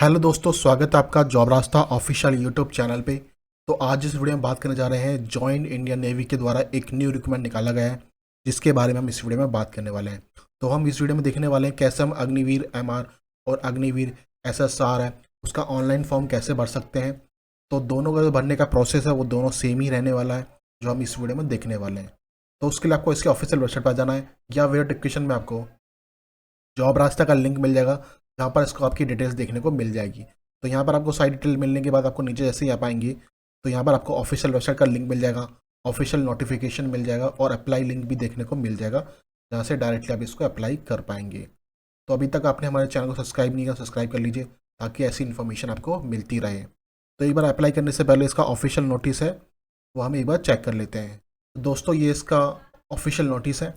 Hello दोस्तों, स्वागत है आपका जॉब रास्ता ऑफिशियल यूट्यूब चैनल पे। तो आज इस वीडियो में बात करने जा रहे हैं जॉइन इंडियन नेवी के द्वारा एक न्यू रिक्रूटमेंट निकाला गया है, जिसके बारे में हम इस वीडियो में बात करने वाले हैं। तो हम इस वीडियो में देखने वाले हैं कैसे हम अग्निवीर एमआर और अग्निवीर एसएसआर है उसका ऑनलाइन फॉर्म कैसे भर सकते हैं। तो दोनों का जो भरने का प्रोसेस है वो दोनों सेम ही रहने वाला है, जो हम इस वीडियो में देखने वाले हैं। तो उसके लिए आपको इसके ऑफिशियल वेबसाइट पर जाना है, या वीडियो डिस्क्रिप्शन में आपको जॉब रास्ता का लिंक मिल जाएगा, जहाँ पर इसको आपकी डिटेल्स देखने को मिल जाएगी। तो यहाँ पर आपको सारी डिटेल मिलने के बाद आपको नीचे जैसे ही आप आएंगे तो यहाँ पर आपको ऑफिशियल वेबसाइट का लिंक मिल जाएगा, ऑफिशियल नोटिफिकेशन मिल जाएगा और अप्लाई लिंक भी देखने को मिल जाएगा, जहाँ से डायरेक्टली आप इसको अप्लाई कर पाएंगे। तो अभी तक आपने हमारे चैनल को सब्सक्राइब नहीं किया, सब्सक्राइब कर लीजिए ताकि ऐसी इन्फॉर्मेशन आपको मिलती रहे। तो एक बार अप्लाई करने से पहले इसका ऑफिशियल नोटिस है वो हम एक बार चेक कर लेते हैं। तो दोस्तों, ये इसका ऑफिशियल नोटिस है,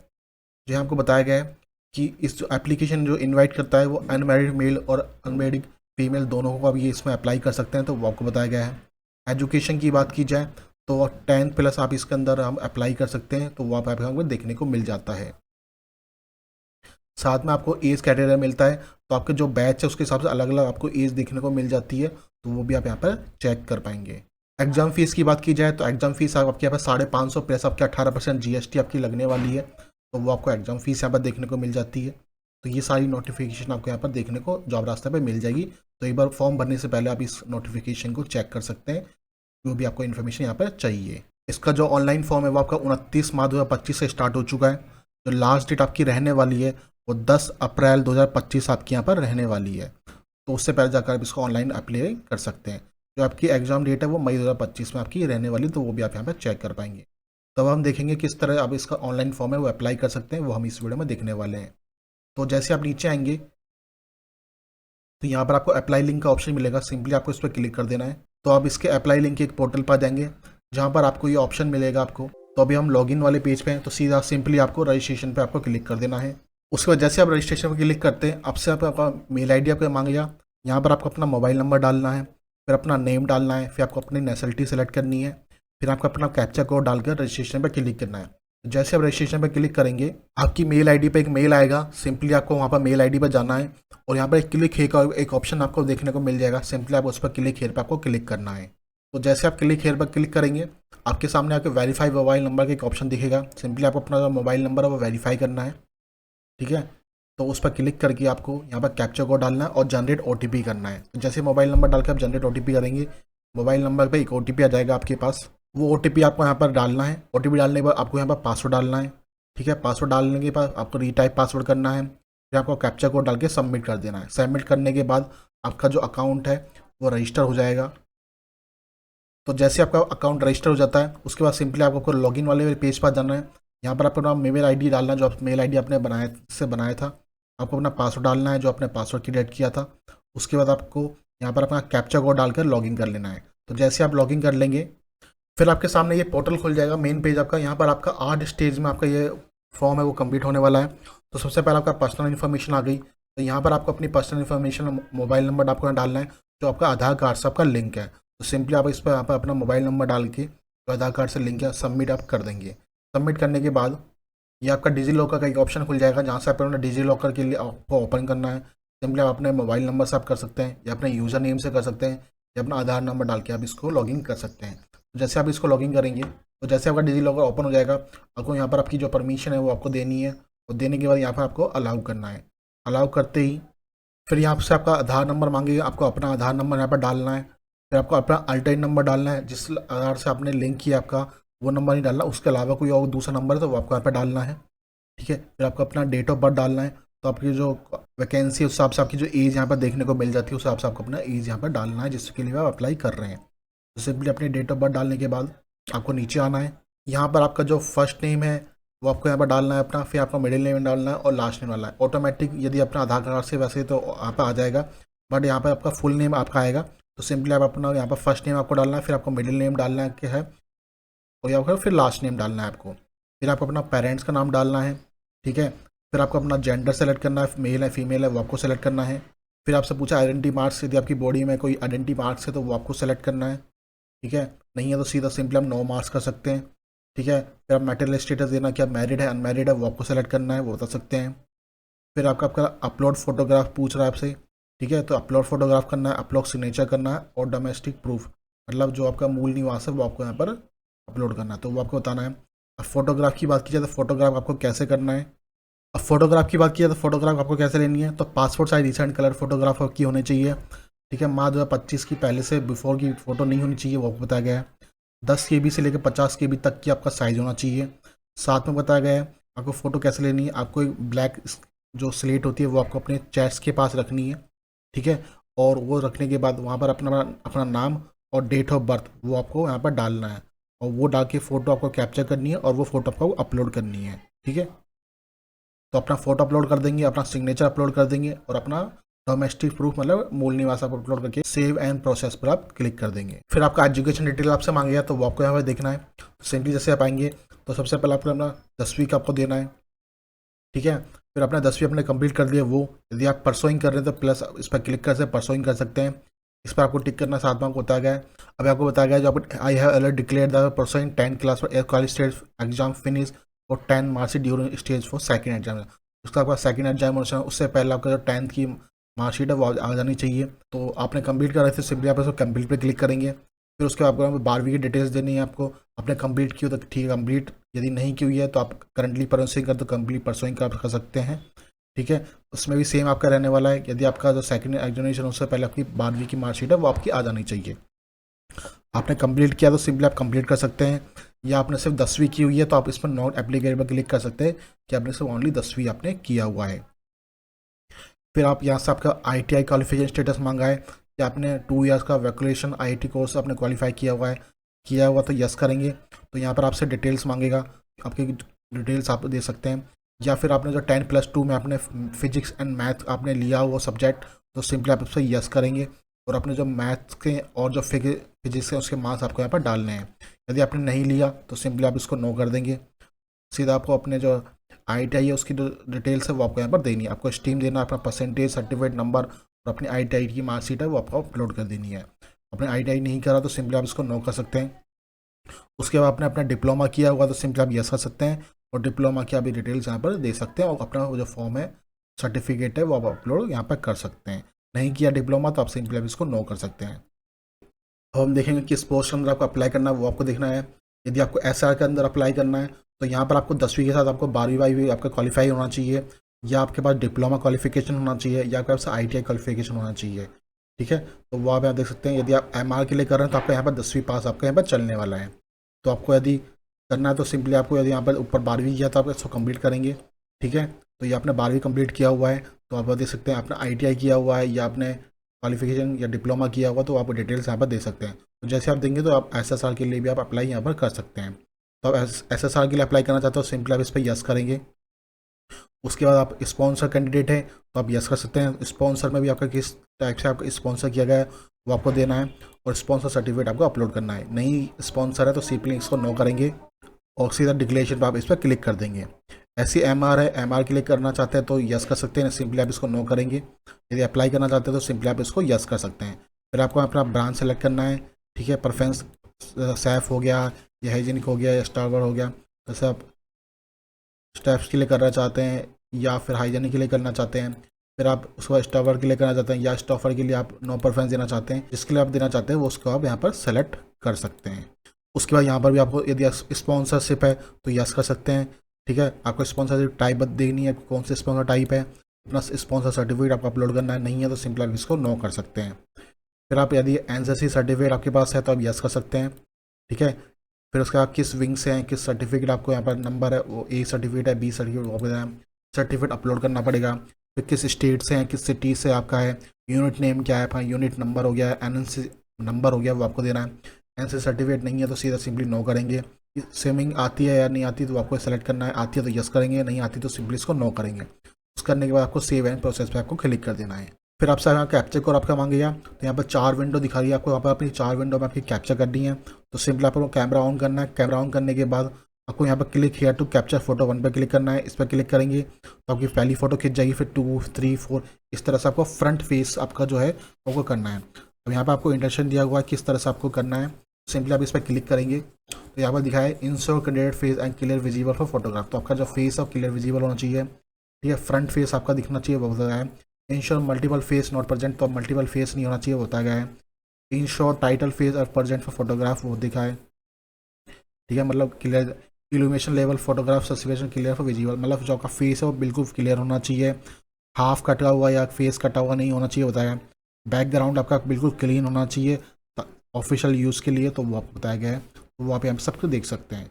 जो आपको बताया गया है कि इस जो एप्लीकेशन जो इनवाइट करता है वो अनमैरिड मेल और अनमैरिड फीमेल दोनों को अब ये इसमें अप्लाई कर सकते हैं, तो वो आपको बताया गया है। एजुकेशन की बात की जाए तो 10th प्लस आप इसके अंदर हम अप्लाई कर सकते हैं, तो वो आपको देखने को मिल जाता है। साथ में आपको एज कैटेगरी मिलता है, तो आपके जो बैच है उसके हिसाब से अलग अलग आपको एज देखने को मिल जाती है, तो वो भी आप यहाँ पर चेक कर पाएंगे। एग्जाम फीस की बात की जाए तो एग्जाम फीस आपके यहाँ पर 550 प्लस आपके 18% जीएसटी आपकी लगने वाली है, तो वो आपको एग्जाम फीस यहाँ पर देखने को मिल जाती है। तो ये सारी नोटिफिकेशन आपको यहाँ पर देखने को जॉब रास्ते पे मिल जाएगी। तो एक बार फॉर्म भरने से पहले आप इस नोटिफिकेशन को चेक कर सकते हैं, जो भी आपको इन्फॉर्मेशन यहाँ पर चाहिए। इसका जो ऑनलाइन फॉर्म है वो आपका 29 मार्च 2025 से स्टार्ट हो चुका है। जो लास्ट डेट आपकी रहने वाली है वो 10 अप्रैल 2025 आपकी यहाँ पर रहने वाली है। तो उससे पहले जाकर आप इसको ऑनलाइन अप्लाई कर सकते हैं। जो आपकी एग्जाम डेट है वो मई 2025 में आपकी रहने वाली, तो वो भी आप यहाँ पर चेक कर पाएंगे। तब हम देखेंगे किस तरह आप इसका ऑनलाइन फॉर्म है वो अप्लाई कर सकते हैं, वो हम इस वीडियो में देखने वाले हैं। तो जैसे आप नीचे आएंगे तो यहाँ पर आपको अप्लाई लिंक का ऑप्शन मिलेगा, सिंपली आपको इस पर क्लिक कर देना है। तो आप इसके अप्लाई लिंक के एक पोर्टल पर जाएंगे, जहाँ पर आपको ये ऑप्शन मिलेगा आपको। तो अभी हम लॉगिन वाले पेज पे हैं, तो सीधा सिंपली आपको रजिस्ट्रेशन पे आपको क्लिक कर देना है। उसके बाद जैसे आप रजिस्ट्रेशन पर क्लिक करते हैं, आपसे आपका मेल आई डी आपको मांगेगा। यहाँ पर आपको अपना मोबाइल नंबर डालना है, फिर अपना नेम डालना है, फिर आपको अपनी नेशनलिटी सेलेक्ट करनी है, फिर आपको अपना कैप्चा कोड डालकर रजिस्ट्रेशन पर क्लिक करना है। जैसे आप रजिस्ट्रेशन पर क्लिक करेंगे आपकी मेल आईडी पे एक मेल आएगा, सिंपली आपको वहाँ पर मेल आईडी पर जाना है और यहाँ पर एक क्लिक हेयर का एक ऑप्शन आपको देखने को मिल जाएगा, सिंपली आप उस पर क्लिक हेयर पर आपको क्लिक करना है। तो जैसे आप क्लिक हेयर पर क्लिक करेंगे आपके सामने आपके वेरीफाई मोबाइल नंबर का एक ऑप्शन दिखेगा, सिंपली आपको अपना जो मोबाइल नंबर है वो वेरीफाई करना है। ठीक है, तो उस पर क्लिक करके आपको यहाँ पर कैप्चा कोड डालना है और जनरेट ओटीपी करना है। तो जैसे मोबाइल नंबर डाल के आप जनरेट ओटीपी करेंगे, मोबाइल नंबर पे एक ओटीपी आ जाएगा आपके पास। वो ओटीपी आपको यहाँ पर डालना है। ओटीपी डालने के बाद आपको यहाँ पर पासवर्ड डालना है। ठीक है, पासवर्ड डालने के बाद आपको रीटाइप पासवर्ड करना है, फिर आपको कैप्चा कोड डाल के सबमिट कर देना है। सबमिट करने के बाद आपका जो अकाउंट है वो रजिस्टर हो जाएगा। तो जैसे आपका अकाउंट रजिस्टर हो जाता है उसके बाद सिंपली आपको लॉगिन वाले पेज पर जाना है। यहाँ पर आपको अपना मेल आईडी डालना है, जो मेल आईडी आपने बनाया था। आपको अपना पासवर्ड डालना है जो आपने पासवर्ड क्रिएट किया था। उसके बाद आपको यहाँ पर अपना कैप्चा कोड डालकर लॉगिन कर लेना है। तो जैसे आप लॉगिन कर लेंगे फिर आपके सामने ये पोर्टल खुल जाएगा, मेन पेज आपका। यहाँ पर आपका 8 स्टेज में आपका ये फॉर्म है वो कंप्लीट होने वाला है। तो सबसे पहले आपका पर्सनल इन्फॉर्मेशन आ गई, तो यहाँ पर आपको अपनी पर्सनल इन्फॉर्मेशन मोबाइल नंबर आपको यहाँ डालना है, जो आपका आधार कार्ड से आपका लिंक है। तो सिंपली आप इस पर यहाँ पर अपना मोबाइल नंबर डाल के जो आधार कार्ड से लिंक है सबमिट आप कर देंगे। सबमिट करने के बाद ये आपका डिजी लॉकर का एक ऑप्शन खुल जाएगा, जहाँ से आप अपना डिजी लॉकर के लिए आपको ओपन करना है। सिंपली आप अपने मोबाइल नंबर से आप कर सकते हैं, या अपने यूज़र नेम से कर सकते हैं, या अपना आधार नंबर डाल के आप इसको लॉगिन कर सकते हैं। जैसे आप इसको लॉगिन करेंगे तो जैसे आपका डिजी लॉकर ओपन हो जाएगा, आपको यहाँ पर आपकी जो परमिशन है वो आपको देनी है, और देने के बाद यहाँ पर आपको अलाउ करना है। अलाउ करते ही फिर यहाँ से आपका आधार नंबर मांगेगा, आपको अपना आधार नंबर यहाँ पर डालना है। फिर आपको अपना अल्टरनेट नंबर डालना है, जिस आधार से आपने लिंक किया आपका वो नंबर नहीं डालना, उसके अलावा कोई और दूसरा नंबर है तो वो आपको यहाँ पर डालना है। ठीक है, फिर आपको अपना डेट ऑफ बर्थ डालना है। तो आपकी जो वैकेंसी है उस हिसाब से आपकी जो एज यहाँ पर देखने को मिल जाती है उस हिसाब से आपको अपना एज यहाँ पर डालना है जिसके लिए आप अप्लाई कर रहे हैं। तो सिंपली अपनी डेट ऑफ बर्थ डालने के बाद आपको नीचे आना है। यहाँ पर आपका जो फर्स्ट नेम है वो आपको यहाँ पर डालना है अपना, फिर आपका मिडिल नेम डालना है और लास्ट नेम डालना है। ऑटोमेटिक यदि अपना आधार कार्ड से वैसे तो यहाँ पर आ जाएगा, बट यहाँ पर आपका फुल नेम आपका आएगा। तो सिंपली आप अपना यहाँ पर फर्स्ट नेम आपको डालना है, फिर आपको मिडिल नेम डालना है और यहाँ पर फिर लास्ट नेम डालना है आपको। फिर आपको अपना पेरेंट्स का नाम डालना है। ठीक है, फिर आपको अपना जेंडर सेलेक्ट करना है, मेल है फीमेल है वो आपको सेलेक्ट करना है। फिर आपसे पूछा आइडेंटिटी मार्क्स, यदि आपकी बॉडी में कोई आइडेंटिटी मार्क्स है तो वो आपको सेलेक्ट करना है। ठीक है, नहीं है तो सीधा सिंपली हम 9 मार्क्स कर सकते हैं। ठीक है, फिर आप मैरिटल स्टेटस देना कि आप मैरिड है अनमैरिड है वो आपको सेलेक्ट करना है, वो बता सकते हैं। फिर आपका अपलोड फोटोग्राफ पूछ रहा है आपसे। ठीक है। तो अपलोड फोटोग्राफ करना है, अपलोड सिग्नेचर करना है, और डोमेस्टिक प्रूफ मतलब जो आपका मूल निवास है वो आपको यहाँ पर अपलोड करना है, तो वो आपको बताना है। अब फोटोग्राफ की बात की जाए तो फोटोग्राफ आपको कैसे करना है। अब फोटोग्राफ की बात की जाए तो फोटोग्राफ आपको कैसे लेनी है, तो passport size recent colour photograph आपकी होनी चाहिए। ठीक है, मार्च 2025 की पहले से बिफोर की फ़ोटो नहीं होनी चाहिए, वो आपको बताया गया है। 10 KB से लेकर 50 KB तक की आपका साइज़ होना चाहिए। साथ में बताया गया है आपको फ़ोटो कैसे लेनी है। आपको एक ब्लैक जो स्लेट होती है वो आपको अपने चेस्ट के पास रखनी है। ठीक है, और वो रखने के बाद वहाँ पर अपना अपना नाम और डेट ऑफ बर्थ वो आपको यहाँ पर डालना है, और वो डाल के फ़ोटो आपको कैप्चर करनी है और वो फ़ोटो आपको अपलोड करनी है। ठीक है, तो अपना फ़ोटो अपलोड कर देंगे, अपना सिग्नेचर अपलोड कर देंगे, और अपना डोमेस्टिक प्रूफ मतलब मूल निवास आप अपलोड करके सेव एंड प्रोसेस पर आप क्लिक कर देंगे। फिर आपका एजुकेशन डिटेल आपसे मांगेगा, तो वो आपको यहाँ पर देखना है। तो सिंपली जैसे आप आएंगे तो सबसे पहले आपको अपना 10वीं का आपको देना है। ठीक है, फिर अपना 10वीं अपने कंप्लीट कर दिया वो, यदि आप परसोइंग कर रहे हैं तो प्लस इस पर क्लिक कर सकते परसोइंग कर सकते हैं, इस पर आपको टिक करना। साथ में आपको बताया गया है, अभी आपको बताया गया है जो आप I have alert declare the pursuing 10th class for college stage exam finish और 10 marks during stage for second exam. उसका आपका सेकंड एग्जामिनेशन उससे पहले आपका जो 10th की मार्कशीट है वो आ जानी चाहिए। तो आपने कंप्लीट करा थे, सिंपली आप उसको कंप्लीट पे क्लिक करेंगे। फिर उसके बाद आपको 12वीं की डिटेल्स देनी है आपको, आपने कंप्लीट की हो तो ठीक है कंप्लीट, यदि नहीं की हुई है तो आप करंटली परसोइंग कर तो कंप्लीट परसोइंग कर सकते हैं। ठीक है, उसमें भी सेम आपका रहने वाला है, यदि आपका जो सेकंड एग्जामिनेशन उससे पहले आपकी 12वीं की मार्कशीट है वो आपकी आ जानी चाहिए। आपने कंप्लीट किया तो सिंपली आप कंप्लीट कर सकते हैं, या आपने सिर्फ 10वीं की हुई है तो आप इस पर नॉट एप्लीकेबल क्लिक कर सकते हैं कि आपने सिर्फ ओनली 10वीं आपने किया हुआ है। फिर आप यहाँ से आपका ITI क्वालिफिकेशन स्टेटस मांगा है कि आपने 2 इयर्स का वैक्यूलेशन IIT कोर्स आपने क्वालिफाई किया हुआ है, किया हुआ तो यस करेंगे। तो यहाँ पर आपसे डिटेल्स मांगेगा, आपकी डिटेल्स आप दे सकते हैं। या फिर आपने जो 10+2 में आपने फिजिक्स एंड मैथ आपने लिया हुआ सब्जेक्ट, तो सिंपली आप उससे यस करेंगे, और अपने जो मैथ्स के और जो फिजिक्स के उसके मार्क्स आपको यहाँ पर डालने हैं। यदि आपने नहीं लिया तो सिंपली आप इसको नो कर देंगे। सीधा आपको अपने जो ITI है उसकी जो डिटेल्स है वो आपको यहाँ पर देनी है, आपको स्ट्रीम देना, अपना परसेंटेज, सर्टिफिकेट नंबर और अपनी ITI की मार्कशीट है वो आपको अपलोड कर देनी है। अपने ITI नहीं करा तो सिंपली आप इसको नो कर सकते हैं। उसके बाद आपने अपना डिप्लोमा किया हुआ तो सिंपली आप यस कर सकते हैं, और डिप्लोमा की आप डिटेल्स यहाँ पर दे सकते हैं, और अपना जो फॉर्म है सर्टिफिकेट है वो आप अपलोड यहाँ पर कर सकते हैं। नहीं किया डिप्लोमा तो आप सिंपली आप इसको नो कर सकते हैं। अब हम देखेंगे किस पोस्ट के अंदर आपको अप्लाई करना है, वो आपको देखना है। यदि आपको SR के अंदर अप्लाई करना है तो यहाँ पर आपको 10वीं के साथ आपको 12वीं आपका क्वालिफाई होना चाहिए, या आपके पास डिप्लोमा क्वालिफिकेशन होना चाहिए, या आपके पास ITI क्वालिफिकेशन होना चाहिए। ठीक है, तो वो आप यहाँ देख सकते हैं। यदि आप MR के लिए कर रहे हैं तो आपका यहाँ पर 10वीं पास आपका यहाँ पर चलने वाला है। तो आपको यदि करना है तो सिंपली आपको यदि यहाँ पर ऊपर 12वीं किया तो आप इसको कंप्लीट करेंगे। ठीक है, तो ये आपने 12वीं कंप्लीट किया हुआ है तो आप देख सकते हैं, आपने ITI किया हुआ है या आपने क्वालिफिकेशन या डिप्लोमा किया हुआ, तो आप डिटेल्स यहाँ पर दे सकते हैं। तो जैसे आप देंगे तो आप SSR के लिए भी आप अप्लाई यहाँ पर कर सकते हैं। तो आप SSR के लिए अप्लाई करना चाहते हो सिंपली आप इस पर यस करेंगे। उसके बाद आप स्पॉन्सर कैंडिडेट हैं तो आप यस कर सकते हैं। स्पॉन्सर में भी आपका किस टाइप से आपका स्पॉन्सर किया गया है वो आपको देना है, और स्पॉन्सर सर्टिफिकेट आपको अपलोड करना है। नहीं स्पॉन्सर है तो सिंपली इसको नो करेंगे, और सीधा डिक्लेरेशन पर आप इस पर क्लिक कर देंगे। ऐसी MR है, MR के लिए करना चाहते हैं तो यस कर सकते हैं, सिंपली आप इसको नो करेंगे। यदि अप्लाई करना चाहते हैं तो सिंपली आप इसको यस कर सकते हैं। फिर आपको अपना ब्रांच सेलेक्ट करना है। ठीक है, प्रेफरेंस सैफ हो गया, या हाइजीनिक हो गया, या स्टावर हो गया, जैसे आप स्टेप्स के लिए करना चाहते हैं या फिर हाइजीनिक के लिए करना चाहते हैं। फिर आप उसको स्टावर के लिए करना चाहते हैं या स्टॉफर के लिए आप नो प्रेफरेंस देना चाहते हैं, जिसके लिए आप देना चाहते हैं वो उसको आप यहाँ पर सेलेक्ट कर सकते हैं। उसके बाद यहाँ पर भी आपको यदि स्पॉन्सरशिप है तो यस कर सकते हैं। ठीक है, आपको स्पॉन्सरशिप टाइप देनी है, कौन से स्पॉन्सर टाइप है, अपना स्पॉन्सर सर्टिफिकेट आपको अपलोड करना है। नहीं है तो सिंपल आप इसको नो कर सकते हैं। फिर आप यदि NCC सर्टिफिकेट आपके पास है तो आप यस कर सकते हैं। ठीक है, फिर उसके बाद किस विंग से हैं, किस सर्टिफिकेट आपको यहाँ पर नंबर है, वो A सर्टिफिकेट है, B सर्टिफिकेट, वो बताया सर्टिफिकेट अपलोड करना पड़ेगा। फिर किस स्टेट से हैं, किस सिटी से आपका है, यूनिट नेम क्या है, अपना यूनिट नंबर हो गया है, NNC नंबर हो गया, वो आपको देना है। NCC सर्टिफिकेट नहीं है तो सीधा सिंपली नो करेंगे। स्विमिंग आती है या नहीं आती तो आपको सेलेक्ट करना है, आती है तो यस करेंगे, नहीं आती तो सिंपली इसको नो करेंगे। उस करने के बाद आपको सेव एंड प्रोसेस पे आपको क्लिक कर देना है। फिर आपसे यहाँ कैप्चर कोड आपका मांगेगा, तो यहाँ पर 4 विंडो दिखा रही है आपको, यहाँ पर अपनी 4 विंडो में आपकी कैप्चर करनी है। तो सिंपली आपको कैमरा ऑन करना है। कैमरा ऑन करने के बाद आपको यहाँ पर click here to capture photo 1 पर क्लिक करना है। इस पर क्लिक करेंगे तो आपकी पहली फोटो खिंच जाएगी, फिर 2, 3, 4 इस तरह से आपको फ्रंट फेस आपका जो है वो करना है। अब यहाँ पर आपको इंस्ट्रक्शन दिया हुआ है किस तरह से आपको करना है। सिंपली आप इस पर क्लिक करेंगे तो यहाँ पर दिखा है ensure candidate face and clear visible for photograph. तो आपका जो फेस है क्लियर विजिबल होना चाहिए। ठीक है, फ्रंट फेस आपका दिखना चाहिए, वो बताया है। Ensure multiple face not present, तो मल्टीपल फेस नहीं होना चाहिए, वो बताया गया है। इंश्योर टाइटल फेस और प्रेजेंट फॉर फोटोग्राफ, वो दिखा है, ठीक है, मतलब clear illumination level photograph saturation clear for visual, मतलब जो आपका फेस है वो बिल्कुल क्लियर होना चाहिए, हाफ कटा हुआ या फेस कटा हुआ नहीं होना चाहिए बताया। बैकग्राउंड आपका बिल्कुल क्लीन होना चाहिए ऑफिशियल यूज़ के लिए, तो वो आपको बताया गया है, तो वो आप यहाँ पे सब कुछ देख सकते हैं।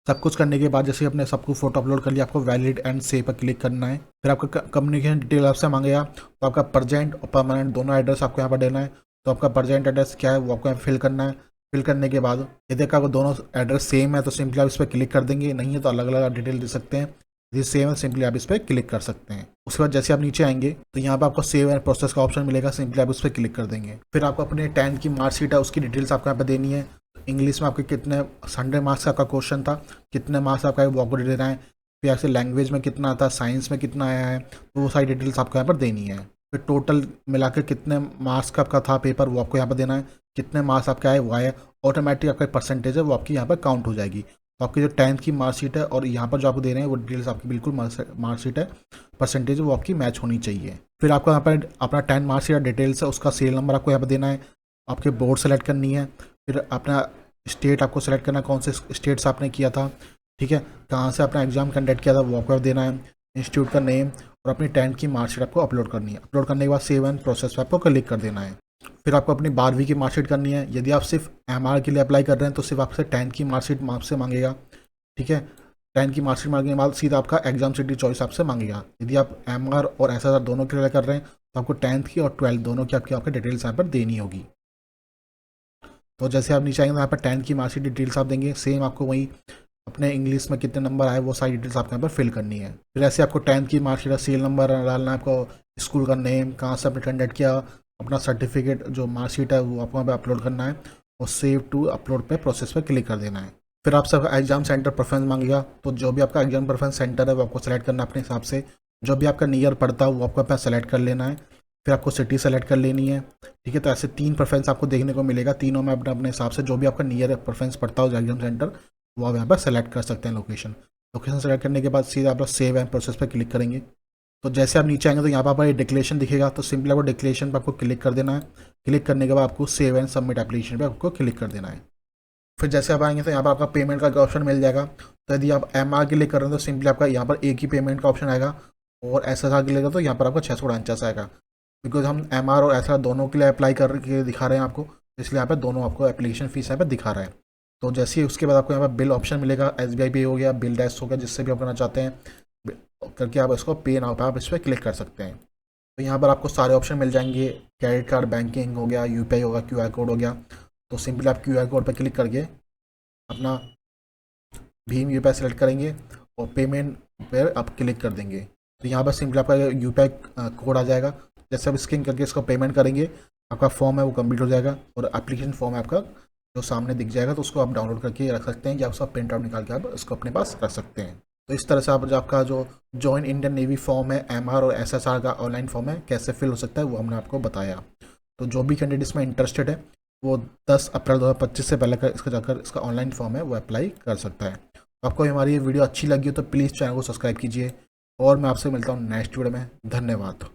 सब कुछ करने के बाद जैसे अपने सबको फोटो अपलोड कर लिया, आपको वैलिड एंड सेव पर क्लिक करना है। फिर आपका कम्युनिकेशन डिटेल आपसे मांगेगा, तो आपका प्रेजेंट और परमानेंट दोनों एड्रेस आपको यहाँ पर देना है। तो आपका प्रेजेंट एड्रेस क्या है वो आपको यहाँ फिल करना है। फिल करने के बाद यदि आपको दोनों एड्रेस सेम है तो सिंपली आप इस पर क्लिक कर देंगे, नहीं है तो अलग अलग डिटेल दे सकते हैं। यदि सेम है सिंपली आप इस पर क्लिक कर सकते हैं। उसके बाद जैसे आप नीचे आएंगे तो यहाँ पर आपको सेव एंड प्रोसेस का ऑप्शन मिलेगा, सिंपली आप उस पर क्लिक कर देंगे। फिर आपको अपने 10th की मार्कशीट है उसकी डिटेल्स आपको यहाँ पर देनी है। इंग्लिश में आपके कितने 100 मार्क्स का आपका क्वेश्चन था, कितने मार्क्स आपका वो आपको देना है। फिर आपसे लैंग्वेज में कितना आता है, साइंस में कितना आया है, तो वो सारी डिटेल्स आपको यहाँ पर देनी है। फिर टोटल मिलाकर कितने मार्क्स का आपका था पेपर वो आपको यहाँ पर देना है। कितने मार्क्स आपके आए वो आए, ऑटोमेटिक आपका परसेंटेज है वो आपकी यहाँ पर काउंट हो जाएगी। तो आपकी जो 10th की मार्कशीट है और यहाँ पर जो आपको दे रहे हैं वो डिटेल्स आपकी बिल्कुल मार्कशीट है, परसेंटेज वो आपकी मैच होनी चाहिए। फिर आपको यहाँ पर अपना 10 मार्कशीट डिटेल्स है उसका सीरियल नंबर आपको यहाँ पर देना है। आपके बोर्ड सेलेक्ट करनी है। फिर अपना स्टेट आपको सेलेक्ट करना है, कौन से स्टेट से आपने किया था, ठीक है, कहाँ से अपना एग्जाम कंडक्ट किया था वो आपको देना है। इंस्टीट्यूट का नेम और अपनी 10th की मार्कशीट आपको अपलोड करनी है। अपलोड करने के बाद सेव एंड प्रोसेस पे आपको क्लिक कर देना है। फिर आपको अपनी 12वीं की मार्कशीट करनी है। यदि आप सिर्फ MR के लिए अप्लाई कर रहे हैं तो सिर्फ आपसे 10th की मार्कशीट आपसे मांगेगा, ठीक है। 10th की मार्कशीट मांगने के बाद सीधा आपका एग्जाम सिटी चॉइस आपसे मांगेगा। यदि आप MR और SSR दोनों के लिए कर रहे हैं तो आपको 10th की और 12th दोनों की आपकी डिटेल्स यहाँ पर देनी होगी। तो जैसे आप नीचे आएंगे तो यहाँ पर 10th की मार्कशीट डिटेल्स आप देंगे, सेम आपको वही अपने इंग्लिश में कितने नंबर आए वो सारी डिटेल्स आपको यहाँ पर फिल करनी है। फिर ऐसे आपको 10th की मार्कशीट सीरियल नंबर डालना है, आपको स्कूल का नेम, कहाँ से आपने कंडक्ट किया, अपना सर्टिफिकेट जो मार्कशीट है वो आपको यहाँ पर अपलोड करना है और सेव टू अपलोड पे प्रोसेस पे क्लिक कर देना है। फिर आप सब एग्जाम सेंटर प्रेफरेंस मांगेगा, तो जो भी आपका एग्जाम प्रेफरेंस सेंटर है वो आपको सेलेक्ट करना है अपने हिसाब से। जो भी आपका नियर पड़ता है वो आपको अपना सेलेक्ट कर लेना है। फिर आपको सिटी सेलेक्ट कर लेनी है, ठीक है। तो ऐसे 3 प्रेफरेंस आपको देखने को मिलेगा, तीनों में अपने अपने हिसाब से जो भी आपका नियर प्रेफरेंस पड़ता हो एग्जाम सेंटर वो आप यहाँ पर सेलेक्ट कर सकते हैं लोकेशन। लोकेशन सेलेक्ट करने के बाद सीधा आप सेव एंड प्रोसेस पर क्लिक करेंगे। तो जैसे आप नीचे आएंगे तो यहाँ पर आपका डिक्लेरेशन दिखेगा, तो सिंपली आपको डिक्लेरेशन पर आपको क्लिक कर देना है। क्लिक करने के बाद आपको सेव एंड सबमिट एप्लीकेशन पर आपको क्लिक कर देना है। फिर जैसे आप आएंगे तो यहाँ पर आपका पेमेंट का ऑप्शन मिल जाएगा। तो यदि आप MR के लिए कर रहे हैं तो सिंपली आपका यहाँ पर एक ही पेमेंट का ऑप्शन आएगा, और SSR के लिए तो यहाँ पर आपका 649 आएगा। बिकॉज हम MR और SSR दोनों के लिए अप्लाई करके दिखा रहे हैं आपको, इसलिए यहाँ पर दोनों आपको एप्लीकेशन फीस यहाँ पर दिखा रहा है। तो जैसे ही उसके बाद आपको यहाँ पर बिल ऑप्शन मिलेगा, SBI पे हो गया, बिल डैश हो गया, जिससे भी आप करना चाहते हैं करके आप इसको पे नाउ पे आप इस पर क्लिक कर सकते हैं। तो यहाँ पर आपको सारे ऑप्शन मिल जाएंगे, क्रेडिट कार्ड, बैंकिंग हो गया, UPI होगा, QR कोड हो गया। तो सिंपली आप QR कोड पर क्लिक करके अपना भीम UPI सेलेक्ट करेंगे और पेमेंट पर आप क्लिक कर देंगे। तो यहाँ पर सिंपली आपका UPI कोड आ जाएगा। जैसे आप स्कैन करके इसको पेमेंट करेंगे आपका फॉर्म है वो कंप्लीट हो जाएगा, और एप्लीकेशन फॉर्म है आपका जो सामने दिख जाएगा, तो उसको आप डाउनलोड करके रख सकते हैं या उसका प्रिंट आउट निकाल के आप उसको अपने पास रख सकते हैं। तो इस तरह से आप जो आपका जो जॉइन इंडियन नेवी फॉर्म है, MR और SSR का ऑनलाइन फॉर्म है, कैसे फिल हो सकता है वो हमने आपको बताया। तो जो भी कैंडिडेट इसमें इंटरेस्टेड है वो 10 अप्रैल 2025 से पहले इसका जाकर इसका ऑनलाइन फॉर्म है वो अप्लाई कर सकता है। तो आपको हमारी ये वीडियो अच्छी लगी हो तो प्लीज़ चैनल को सब्सक्राइब कीजिए, और मैं आपसे मिलता हूँ नेक्स्ट वीडियो में। धन्यवाद।